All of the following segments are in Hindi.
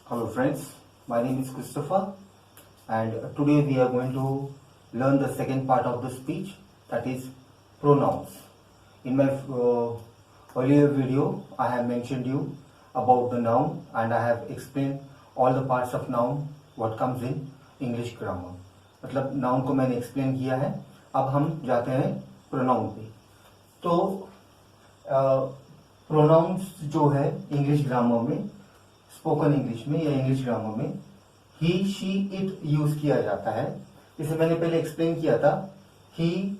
Hello friends, my name is Christopher and today we are going to learn the second part of the speech, that is pronouns. In my earlier video I have mentioned you about the noun and I have explained all the parts of noun what comes in English grammar. मतलब noun को मैंने explain किया है. अब हम जाते हैं pronoun पे. तो प्रोनाउंस जो है इंग्लिश ग्रामर में, स्पोकन इंग्लिश में या इंग्लिश ग्रामर में ही, शी, इट यूज किया जाता है. इसे मैंने पहले एक्सप्लेन किया था. ही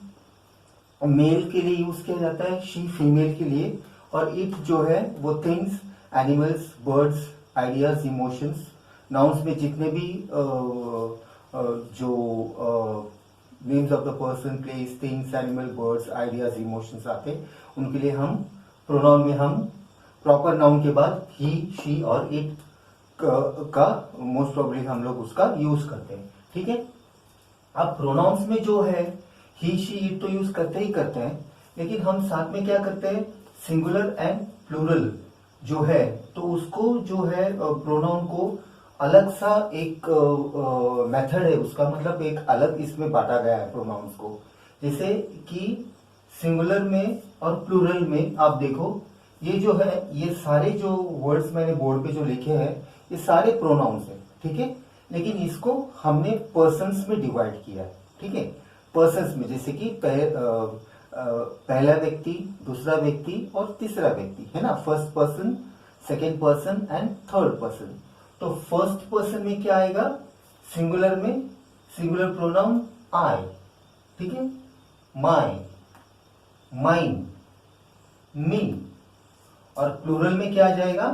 मेल के लिए यूज किया जाता है, शी फीमेल के लिए, और इट जो है वो things, animals, birds, ideas, emotions. Nouns में जितने भी जो names of the person, place, things, animal, birds, ideas, emotions आते हैं, उनके लिए हम प्रोनाउन में हम प्रॉपर नाउन के बाद ही, शी और इट का मोस्ट प्रोबेबली हम लोग उसका यूज करते हैं. ठीक है. अब प्रोनाउंस में जो है ही, शी, इट तो यूज करते ही करते हैं, लेकिन हम साथ में क्या करते हैं, सिंगुलर एंड प्लूरल जो है, तो उसको जो है प्रोनाउन को अलग सा एक मेथड है उसका, मतलब एक अलग इसमें बांटा गया है प्रोनाउंस को. जैसे कि सिंगुलर में और प्लूरल में आप देखो, ये जो है, ये सारे जो वर्ड्स मैंने बोर्ड पे जो लिखे हैं ये सारे प्रोनाउंस हैं. ठीक है. लेकिन इसको हमने पर्सन्स में डिवाइड किया है. ठीक है. पर्सन्स में, जैसे कि पहला व्यक्ति, दूसरा व्यक्ति और तीसरा व्यक्ति है ना. First person, second person and third person. तो फर्स्ट पर्सन में क्या आएगा, सिंगुलर में सिंगुलर प्रोनाउन आई. ठीक है. माई, माइन, मी. और प्लूरल में क्या आ जाएगा,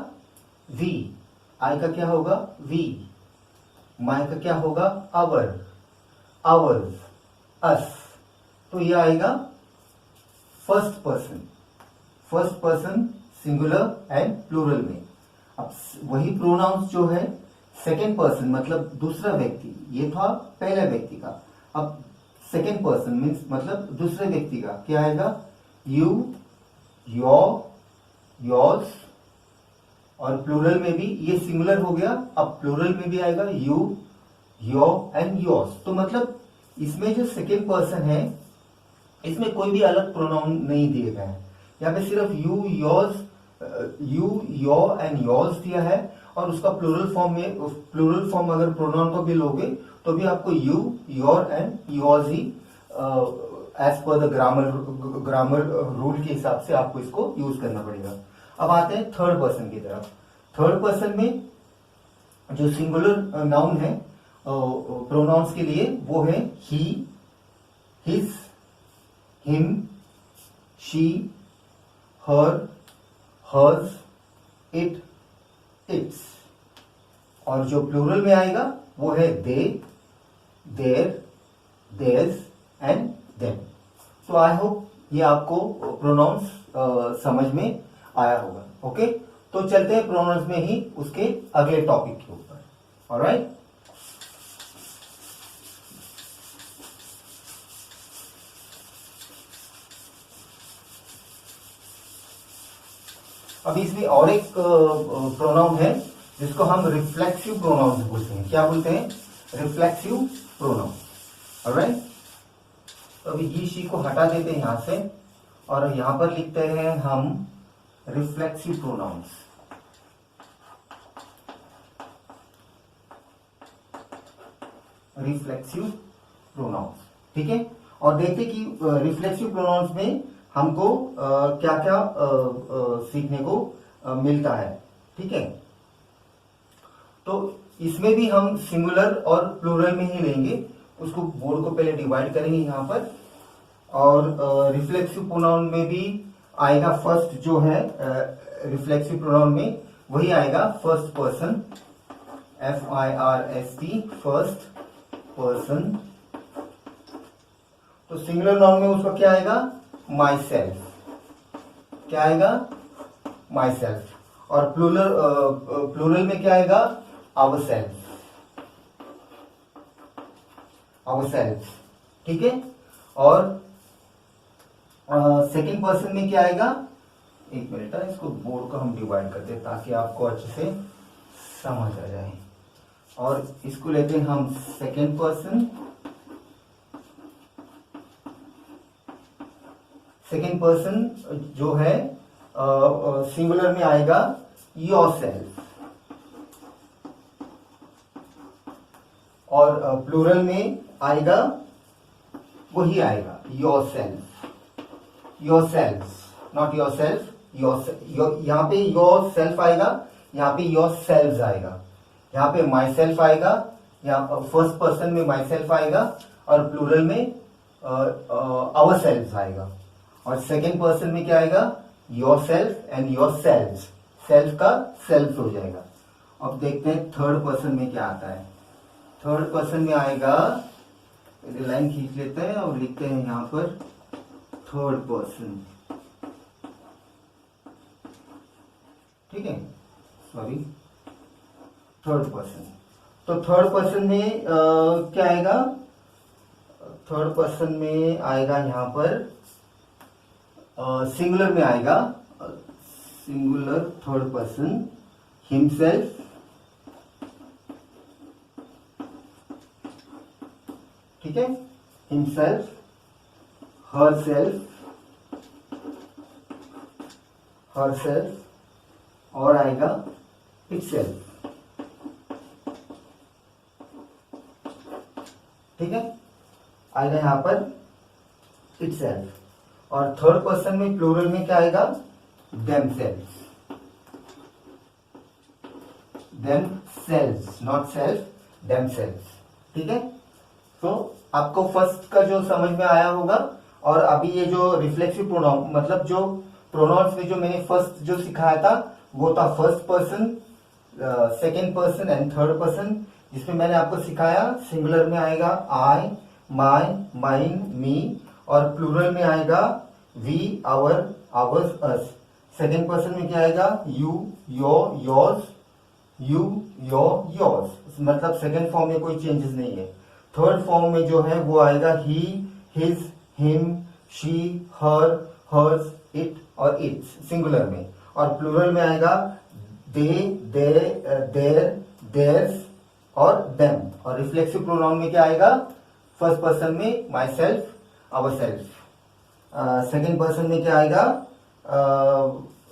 वी. आई का क्या होगा, वी. माई का क्या होगा, आवर, आवर्स, अस. तो ये आएगा first person. First person singular and plural में. अब वही प्रोनाउंस जो है सेकेंड पर्सन, मतलब दूसरा व्यक्ति, ये था पहला व्यक्ति का. अब सेकेंड पर्सन मीन्स मतलब दूसरे व्यक्ति का क्या आएगा, यू, योर, योर्स. और प्लूरल में भी ये सिंगुलर हो गया, अब प्लूरल में भी आएगा यू, योर एंड योर्स. तो मतलब इसमें जो सेकेंड पर्सन है इसमें कोई भी अलग प्रोनाउन नहीं दिए गए हैं. यहाँ पे सिर्फ you, yours, you, your and yours दिया है. और उसका प्लूरल फॉर्म में, प्लूरल फॉर्म अगर प्रोनाउन को भी लोगे तो भी आपको यू, योर एंड योर्स ही as per the grammar rule के हिसाब से आपको इसको यूज करना पड़ेगा. अब आते हैं थर्ड पर्सन की तरफ. थर्ड पर्सन में जो सिंगुलर नाउन है प्रोनाउंस के लिए वो है he, his, him, she, her, hers, it, its. और जो प्लूरल में आएगा वो है they, their, theirs and them. तो आई होप ये आपको प्रोनाउंस समझ में आया होगा. ओके. तो चलते हैं प्रोनाउंस में ही उसके अगले टॉपिक के ऊपर. ऑलराइट. अभी इसमें और एक प्रोनाउन है जिसको हम रिफ्लेक्सिव प्रोनाउन बोलते हैं. क्या बोलते हैं, रिफ्लेक्सिव प्रोनाउन. ऑलराइट. तो अभी ही, शी को हटा देते हैं यहां से और यहां पर लिखते हैं हम रिफ्लेक्सिव प्रोनाउंस. Reflexive pronouns. ठीक है. और देखते कि रिफ्लेक्सिव प्रोनाउंस में हमको क्या क्या सीखने को मिलता है. ठीक है. तो इसमें भी हम सिंगुलर और प्लूरल में ही लेंगे. उसको बोर्ड को पहले डिवाइड करेंगे यहां पर. और रिफ्लेक्सिव प्रोनाउन में भी आएगा फर्स्ट जो है रिफ्लेक्सिव प्रोनाउन में वही आएगा first person, FIRST, first person. तो सिंगुलर नाउन में उसका क्या आएगा, माई सेल्फ. क्या आएगा, माई सेल्फ. और प्लूरल में क्या आएगा, आवर सेल्फ, आवर सेल्फ. ठीक है. और सेकेंड पर्सन में क्या आएगा, एक मिनट है, इसको बोर्ड को हम डिवाइड करते हैं ताकि आपको अच्छे से समझ आ जाए। और इसको लेते हैं हम सेकेंड पर्सन। सेकेंड पर्सन जो है सिंगुलर में आएगा योरसेल्फ, और प्लूरल में आएगा वही आएगा योरसेल्फ, योरसेल्फ, नॉट योरसेल्फ, यहाँ पे योरसेल्फ आएगा, यहाँ पे योरसेल्व्स आएगा, यहाँ पे माई सेल्फ आएगा, यहाँ फर्स्ट पर्सन में माई सेल्फ आएगा, और प्लूरल में आवर सेल्फ आएगा, और सेकेंड पर्सन में क्या आएगा, your self and your self, self का सेल्फ हो जाएगा। अब देखते हैं थर्ड पर्सन में क्या आता है। थर्ड पर्सन में आएगा, लाइन खींच लेते हैं और लिखते हैं यहां पर थर्ड पर्सन, ठीक है, सॉरी, थर्ड पर्सन। तो थर्ड पर्सन में क्या आएगा, थर्ड पर्सन में आएगा यहां पर सिंगुलर में आएगा, सिंगुलर थर्ड पर्सन, हिमसेल्फ, ठीक है, himself, her self, her self, और आएगा इटसेल्फ, ठीक है, आएगा यहां पर इटसेल्फ। और थर्ड पर्सन में प्लूरल में क्या आएगा, themselves, themselves, not self, themselves, ठीक है। तो आपको फर्स्ट का जो समझ में आया होगा, और अभी ये जो रिफ्लेक्सिव प्रोनाउन, मतलब जो प्रोनाउंस में जो मैंने फर्स्ट जो सिखाया था वो था first person, second person and third person, जिसमें मैंने आपको सिखाया सिंगुलर में आएगा आई, माई, माइन, मी, और प्लूरल में आएगा we, our, ours, us. Second person में क्या आएगा, you, your, yours, you, your, yours, मतलब सेकेंड फॉर्म में कोई चेंजेस नहीं है। थर्ड फॉर्म में जो है वो आएगा he, his, him, she, her, hers, it और इट्स सिंगुलर में, और प्लूरल में आएगा दे, देयर, देयर्स और देम। और रिफ्लेक्सिव प्रोनाउन में क्या आएगा, फर्स्ट पर्सन में myself, ourself, second person में क्या आएगा,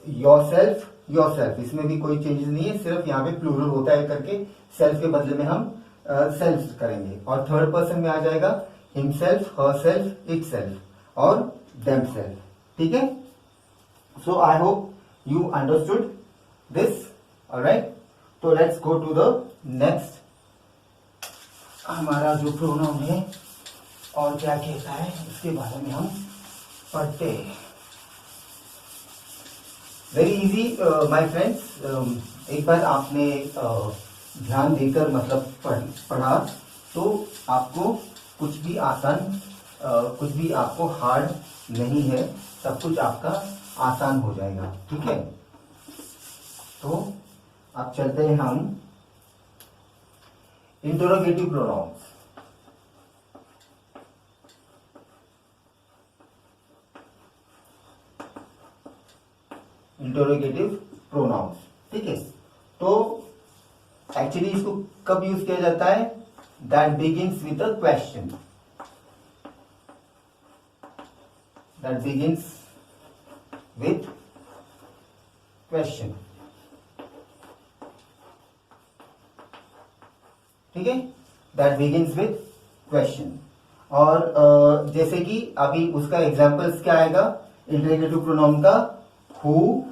योर सेल्फ, योर सेल्फ, इसमें भी कोई चेंजेस नहीं है, सिर्फ यहाँ पे प्लूरल होता है करके सेल्फ के बदले में हम सेल्फ करेंगे। और थर्ड पर्सन में आ जाएगा himself, herself, itself और देम सेल्फ, ठीक है। So I hope you understood this, alright. तो let's go to the next, हमारा जो प्रोनाउन है और क्या कहता है उसके बारे में हम पढ़ते हैं। वेरी इजी माय फ्रेंड्स, एक बार आपने ध्यान देकर मतलब पढ़ा तो आपको कुछ भी आसान, कुछ भी आपको हार्ड नहीं है, सब कुछ आपका आसान हो जाएगा, ठीक है। तो अब चलते हैं हम इंटरोगेटिव प्रोनाउंस। इंटरोगेटिव प्रोनाउंस, ठीक है। तो एक्चुअली इसको कब यूज किया जाता है, that begins with a question, that begins with question, ठीक है, दैट बिगिंस विथ क्वेश्चन। और जैसे कि अभी उसका एग्जांपल्स क्या आएगा इंटरोगेटिव प्रोनाउन का, who,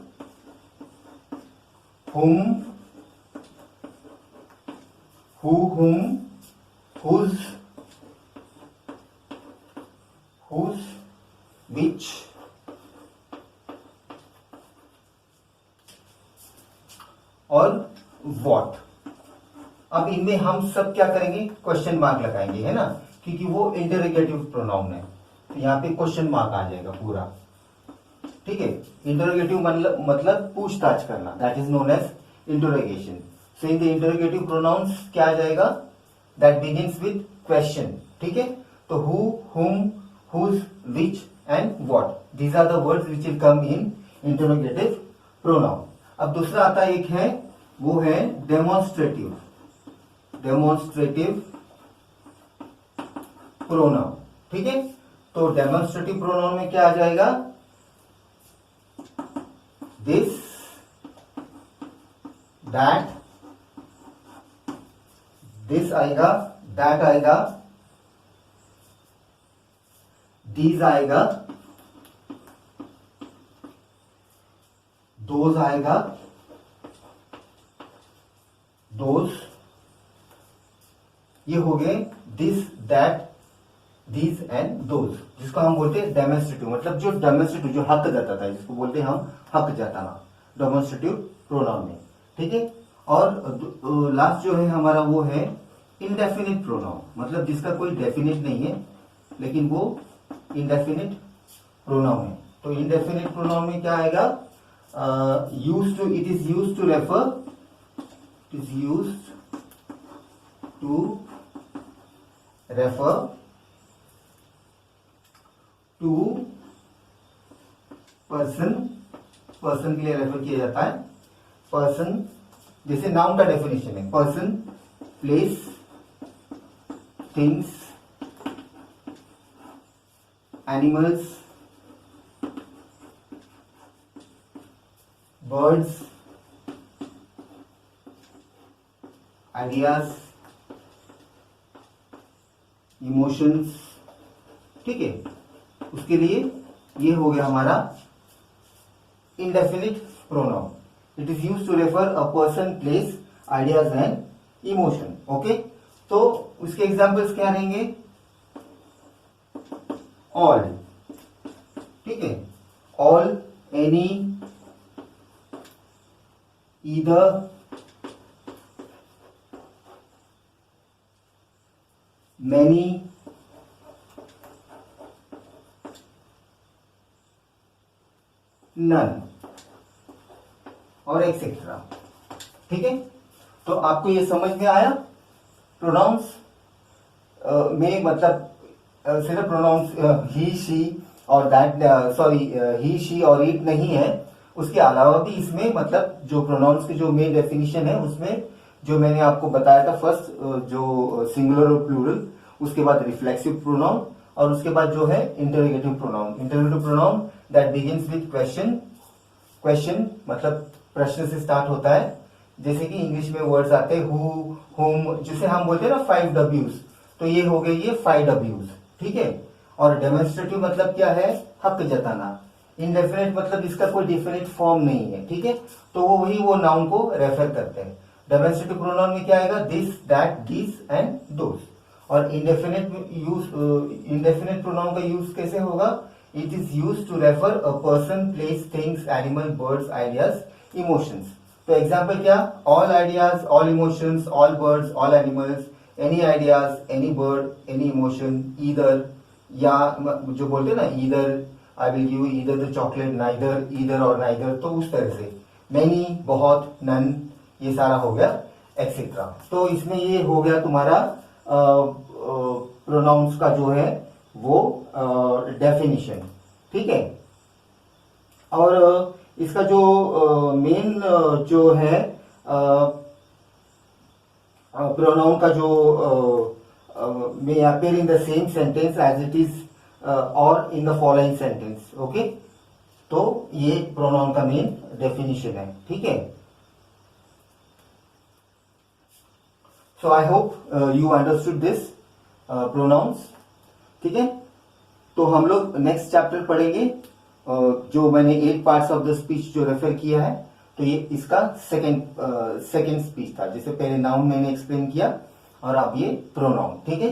whom, who, whom, whose, whose, which, और what। अब इनमें हम सब क्या करेंगे, क्वेश्चन मार्क लगाएंगे, है ना, क्योंकि वो इंटरोगेटिव प्रोनाउन है, तो यहाँ पे क्वेश्चन मार्क आ जाएगा पूरा, ठीक है। इंटरोगेटिव मतलब पूछताछ करना, that is known as interrogation. So in the interrogative pronouns क्या आ जाएगा, दैट बिगिंस विद क्वेश्चन, ठीक है। तो who, whom, whose, which and what, these are the words which will come in interrogative pronoun. अब दूसरा आता है, एक है वो है डेमोन्स्ट्रेटिव प्रोनाउन। ठीक है, तो डेमोन्स्ट्रेटिव प्रोनाउन में क्या आ जाएगा, दिस, दैट, दिस आएगा, दैट आएगा, दीज आएगा, दोज आएगा, दोज, ये हो गए this, that, these and those, जिसको हम बोलते हैं डेमोन्स्ट्रेटिव, मतलब जो डेमोन्स्ट्रेटिव, जो हक जताता है, जिसको बोलते हैं हम हक जताना डेमोन्स्ट्रेटिव प्रोनाउन में। ठीक है, और लास्ट जो है हमारा वो है इंडेफिनिट प्रोनाउन, मतलब जिसका कोई डेफिनिट नहीं है लेकिन वो इंडेफिनिट प्रोनाउन है। तो इंडेफिनिट प्रोनाउन में क्या आएगा, used to, it is used to refer, it is used to refer to person, person के लिए रेफर किया जाता है, पर्सन, जैसे नाउन का डेफिनेशन है, person, place, things, animals, birds, ideas, emotions. ठीक है, उसके लिए ये हो गया हमारा indefinite pronoun, it is used to refer a person, place, ideas and emotion. Okay, तो उसके एग्जांपल्स क्या रहेंगे, ऑल, ठीक है, all, any, either, many, none और एक्सेट्रा। ठीक है, तो आपको ये समझ में आया प्रोनाउंस में, मतलब सिर्फ प्रोनाउंस ही, शी और दैट, सॉरी, ही, शी और इट नहीं है, उसके अलावा भी इसमें मतलब जो प्रोनाउंस की जो मेन डेफिनेशन है उसमें जो मैंने आपको बताया था, फर्स्ट जो सिंगुलर और प्लूरल, उसके बाद रिफ्लेक्सिव प्रोनाउन, और उसके बाद जो है interrogative pronoun. Interrogative pronoun that begins with question, question मतलब प्रश्न से स्टार्ट होता है, जैसे कि इंग्लिश में वर्ड्स आते हैं हु, हुम, जिसे हम बोलते हैं ना 5 W's, तो ये हो गए ये 5 W's। ठीक है, और डेमोन्स्ट्रेटिव मतलब क्या है, हक जताना। इंडेफिनिट मतलब इसका कोई डिफिनिट फॉर्म नहीं है। ठीक है, तो वो वही वो नाउन को रेफर करते हैं। डेमोन्स्ट्रेटिव प्रोनाउन में क्या आएगा, this, that, these and those. और इंडेफिनिट प्रोनाउन का यूज कैसे होगा, it is use to refer a person, place, things, animal, birds, ideas, emotions. तो एग्जाम्पल क्या, all ideas, all emotions, all birds, all animals, any ideas, any bird, any emotion, either, या जो बोलते हैं ना, either I will give either the chocolate, neither, either और नाइदर, तो उस तरह से। मैनी, बहुत, नन, ये सारा हो गया, एक्सेट्रा। तो इसमें ये हो गया तुम्हारा प्रोनाउंस का जो है वो डेफिनेशन। ठीक है, और इसका जो मेन जो है प्रोनाउन का जो may appear in the same sentence as it is or in the following sentence. Okay, तो ये प्रोनाउन का मेन डेफिनेशन है। ठीक है, so I hope you understood this pronouns. ठीक है, तो हम लोग नेक्स्ट चैप्टर पढ़ेंगे, जो मैंने 8 पार्ट्स ऑफ द स्पीच जो रेफर किया है, तो ये इसका सेकेंड स्पीच था। जैसे पहले नाउन मैंने एक्सप्लेन किया और अब ये प्रोनाउन। ठीक है,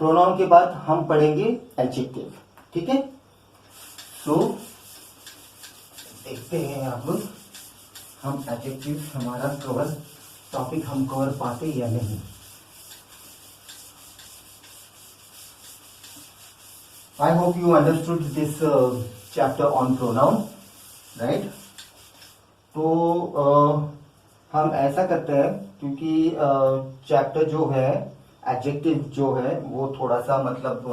प्रोनाउन के बाद हम पढ़ेंगे एडजेक्टिव। ठीक है, सो देखते हैं आप लोग हम एडजेक्टिव हमारा टॉपिक हम कवर पाते या नहीं। आई hope you understood this chapter on pronoun, right. तो हम ऐसा करते हैं, क्योंकि चैप्टर जो है एडजेक्टिव जो है वो थोड़ा सा मतलब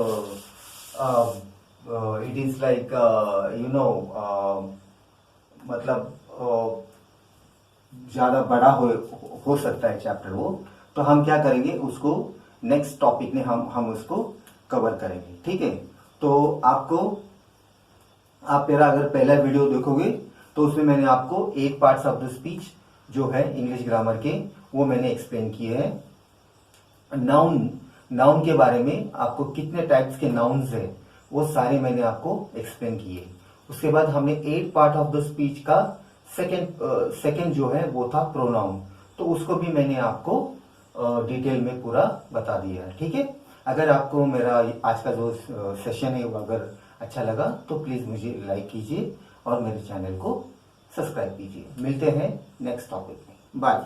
it is like you know, मतलब ज्यादा बड़ा हो सकता है चैप्टर वो, तो हम क्या करेंगे उसको नेक्स्ट टॉपिक में हम उसको कवर करेंगे, ठीक है। तो आप मेरा अगर पहला वीडियो देखोगे तो उसमें मैंने आपको 8 पार्ट्स ऑफ द स्पीच जो है इंग्लिश ग्रामर के वो मैंने एक्सप्लेन किए हैं। नाउन के बारे में आपको कितने टाइप्स के नाउन्स है वो सारे मैंने आपको एक्सप्लेन किए। उसके बाद हमने 8 पार्ट ऑफ द स्पीच का सेकेंड जो है वो था प्रोनाउन, तो उसको भी मैंने आपको डिटेल में पूरा बता दिया है, ठीक है। अगर आपको मेरा आज का जो सेशन है वो अगर अच्छा लगा तो प्लीज मुझे लाइक कीजिए और मेरे चैनल को सब्सक्राइब कीजिए। मिलते हैं नेक्स्ट टॉपिक में, बाय।